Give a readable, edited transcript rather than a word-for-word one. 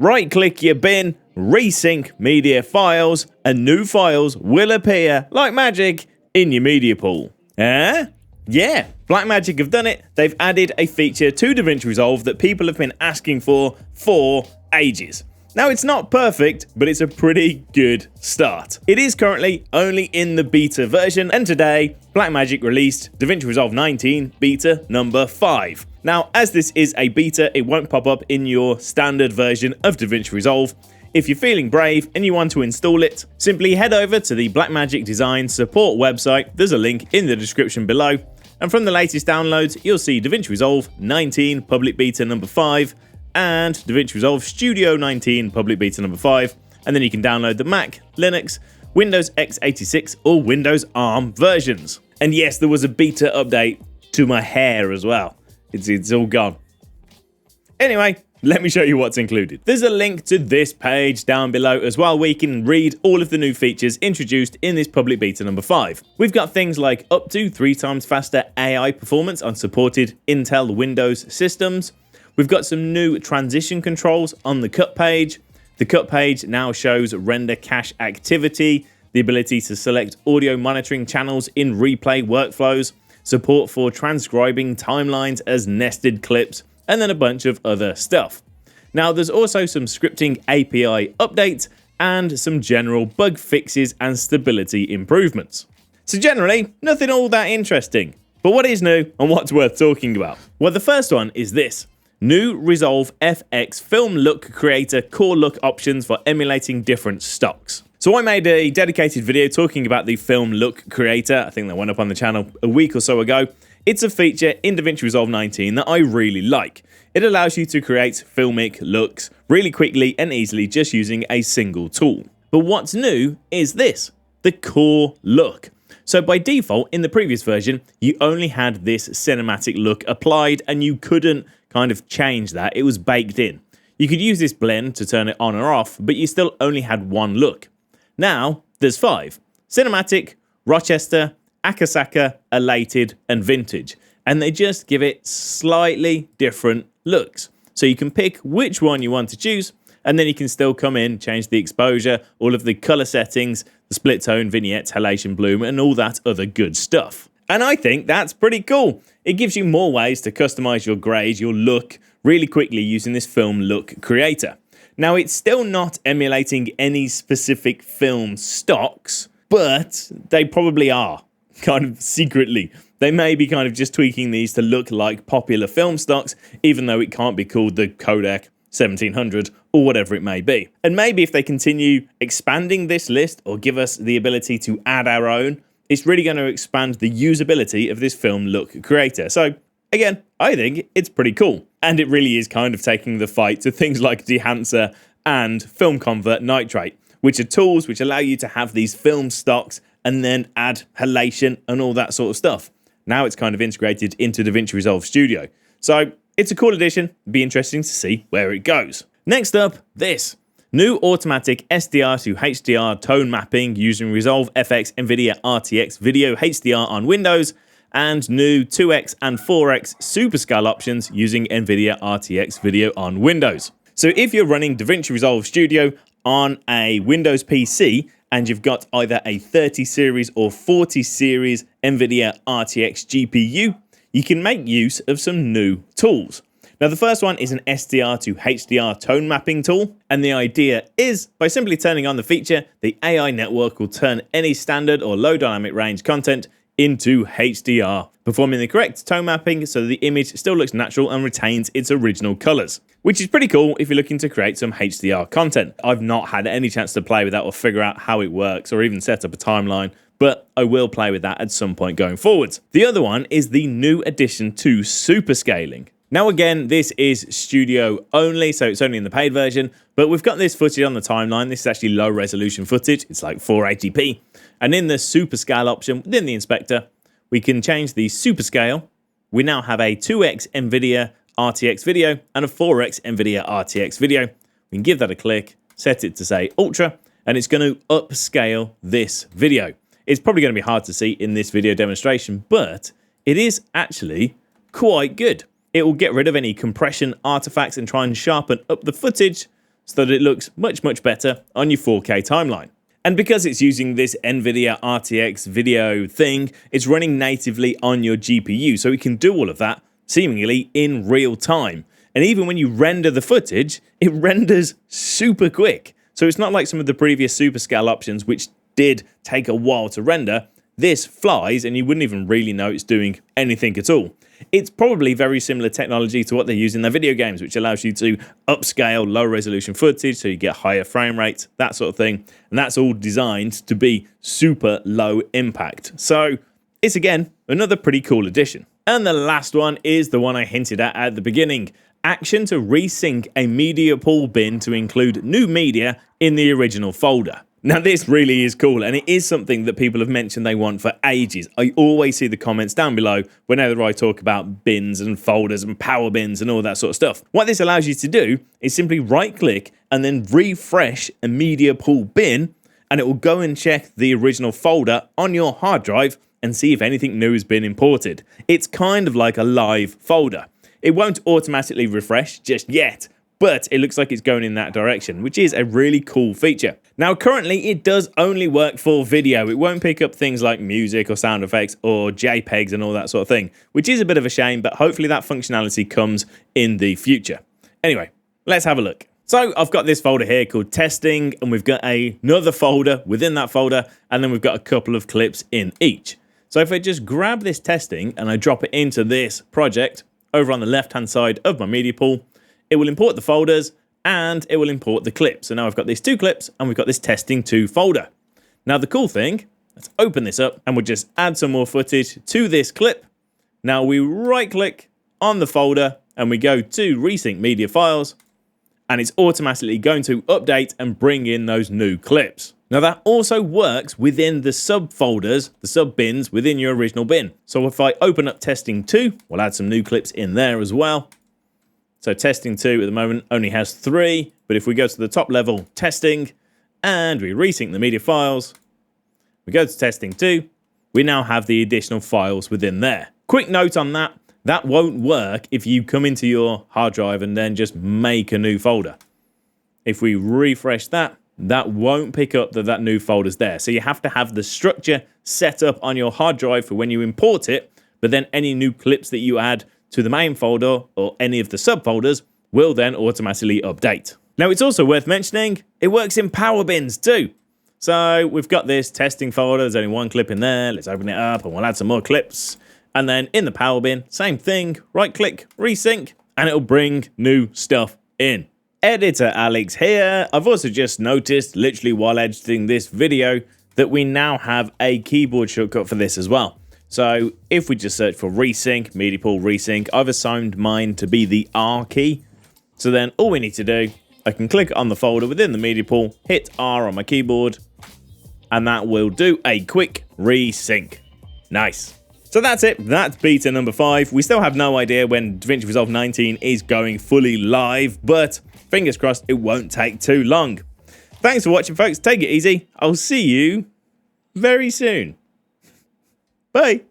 right-click your bin, resync media files, and new files will appear like magic in your media pool. Yeah, Blackmagic have done it. They've added a feature to Davinci Resolve that people have been asking for ages. Now, it's not perfect, but it's a pretty good start. It is currently only in the beta version, and today, Blackmagic released Davinci Resolve 19 beta number 5. Now, as this is a beta, it won't pop up in your standard version of Davinci Resolve. If you're feeling brave and you want to install it, simply head over to the Blackmagic Design support website. There's a link in the description below. And from the latest downloads, you'll see Davinci Resolve 19 public beta number 5 and Davinci Resolve Studio 19 public beta number 5. And then you can download the Mac, Linux, Windows x86 or Windows ARM versions. And yes, there was a beta update to my hair as well. It's all gone. Anyway, let me show you what's included. There's a link to this page down below as well, where you can read all of the new features introduced in this public beta number 5. We've got things like up to 3 times faster AI performance on supported Intel Windows systems. We've got some new transition controls on the cut page. The cut page now shows render cache activity, the ability to select audio monitoring channels in replay workflows, support for transcribing timelines as nested clips, and then a bunch of other stuff. Now, there's also some scripting API updates and some general bug fixes and stability improvements. So generally, nothing all that interesting. But what is new and what's worth talking about? Well, the first one is this. New Resolve FX Film Look Creator core look options for emulating different stocks. So I made a dedicated video talking about the Film Look Creator. I think that went up on the channel a week or so ago. It's a feature in Davinci Resolve 19 that I really like. It allows you to create filmic looks really quickly and easily just using a single tool. But what's new is this, the core look. So by default, in the previous version, you only had this cinematic look applied and you couldn't kind of change that. It was baked in. You could use this blend to turn it on or off, but you still only had one look. Now, there's 5. Cinematic, Rochester, Akasaka, Elated, and Vintage. And they just give it slightly different looks. So you can pick which one you want to choose, and then you can still come in, change the exposure, all of the color settings, the split tone, vignettes, halation, bloom, and all that other good stuff. And I think that's pretty cool. It gives you more ways to customize your grade, your look, really quickly using this Film Look Creator. Now, it's still not emulating any specific film stocks, but they probably are, kind of secretly. They may be kind of just tweaking these to look like popular film stocks, even though it can't be called the Kodak 1700 or whatever it may be. And maybe if they continue expanding this list or give us the ability to add our own, it's really going to expand the usability of this Film Look Creator. So again, I think it's pretty cool. And it really is kind of taking the fight to things like Dehancer and Film Convert Nitrate, which are tools which allow you to have these film stocks and then add halation and all that sort of stuff. Now it's kind of integrated into Davinci Resolve Studio. So it's a cool addition. It'd be interesting to see where it goes. Next up, this. New automatic SDR to HDR tone mapping using Resolve FX Nvidia RTX Video HDR on Windows, and new 2x and 4x superscale options using Nvidia RTX Video on Windows. So if you're running Davinci Resolve Studio on a Windows PC and you've got either a 30 series or 40 series Nvidia RTX GPU, you can make use of some new tools. Now, the first one is an SDR to HDR tone mapping tool, and the idea is by simply turning on the feature, the AI network will turn any standard or low dynamic range content into HDR, performing the correct tone mapping so the image still looks natural and retains its original colors, which is pretty cool if you're looking to create some HDR content. I've not had any chance to play with that or figure out how it works or even set up a timeline, but I will play with that at some point going forwards. The other one is the new addition to superscaling. Now again, this is studio only, so it's only in the paid version, but we've got this footage on the timeline. This is actually low resolution footage. It's like 480p. And in the superscale option within the inspector, we can change the superscale. We now have a 2x Nvidia RTX video and a 4x Nvidia RTX video. We can give that a click, set it to say ultra, and it's going to upscale this video. It's probably going to be hard to see in this video demonstration, but it is actually quite good. It will get rid of any compression artifacts and try and sharpen up the footage so that it looks much, much better on your 4K timeline. And because it's using this Nvidia RTX video thing, it's running natively on your GPU, so it can do all of that seemingly in real time. And even when you render the footage, it renders super quick. So it's not like some of the previous superscale options, which did take a while to render. This flies and you wouldn't even really know it's doing anything at all. It's probably very similar technology to what they use in their video games, which allows you to upscale low resolution footage so you get higher frame rates, that sort of thing. And that's all designed to be super low impact. So it's, again, another pretty cool addition. And the last one is the one I hinted at the beginning. Action to resync a media pool bin to include new media in the original folder. Now, this really is cool, and it is something that people have mentioned they want for ages. I always see the comments down below whenever I talk about bins and folders and power bins and all that sort of stuff. What this allows you to do is simply right-click and then refresh a media pool bin, and it will go and check the original folder on your hard drive and see if anything new has been imported. It's kind of like a live folder. It won't automatically refresh just yet, but it looks like it's going in that direction, which is a really cool feature. Now, currently, it does only work for video. It won't pick up things like music or sound effects or JPEGs and all that sort of thing, which is a bit of a shame, but hopefully that functionality comes in the future. Anyway, let's have a look. So I've got this folder here called testing, and we've got another folder within that folder, and then we've got a couple of clips in each. So if I just grab this testing and I drop it into this project over on the left-hand side of my media pool, it will import the folders and it will import the clips. So now I've got these 2 clips and we've got this testing 2 folder. Now the cool thing, let's open this up and we'll just add some more footage to this clip. Now we right-click on the folder and we go to Resync Media Files, and it's automatically going to update and bring in those new clips. Now that also works within the subfolders, the sub bins within your original bin. So if I open up testing 2, we'll add some new clips in there as well. So testing 2 at the moment only has 3, but if we go to the top level testing and we resync the media files, we go to testing 2, we now have the additional files within there. Quick note on that, that won't work if you come into your hard drive and then just make a new folder. If we refresh that, that won't pick up that new folder's there. So you have to have the structure set up on your hard drive for when you import it, but then any new clips that you add to the main folder or any of the subfolders will then automatically update. Now, it's also worth mentioning, it works in power bins too. So we've got this testing folder, there's only 1 clip in there. Let's open it up and we'll add some more clips. And then in the power bin, same thing, right click, resync, and it'll bring new stuff in. Editor Alex here. I've also just noticed, literally while editing this video, that we now have a keyboard shortcut for this as well. So if we just search for Resync, Media Pool Resync, I've assigned mine to be the R key. So then all we need to do, I can click on the folder within the media pool, hit R on my keyboard, and that will do a quick resync. Nice. So that's it, that's beta number 5. We still have no idea when Davinci Resolve 19 is going fully live, but fingers crossed it won't take too long. Thanks for watching, folks. Take it easy. I'll see you very soon. Bye.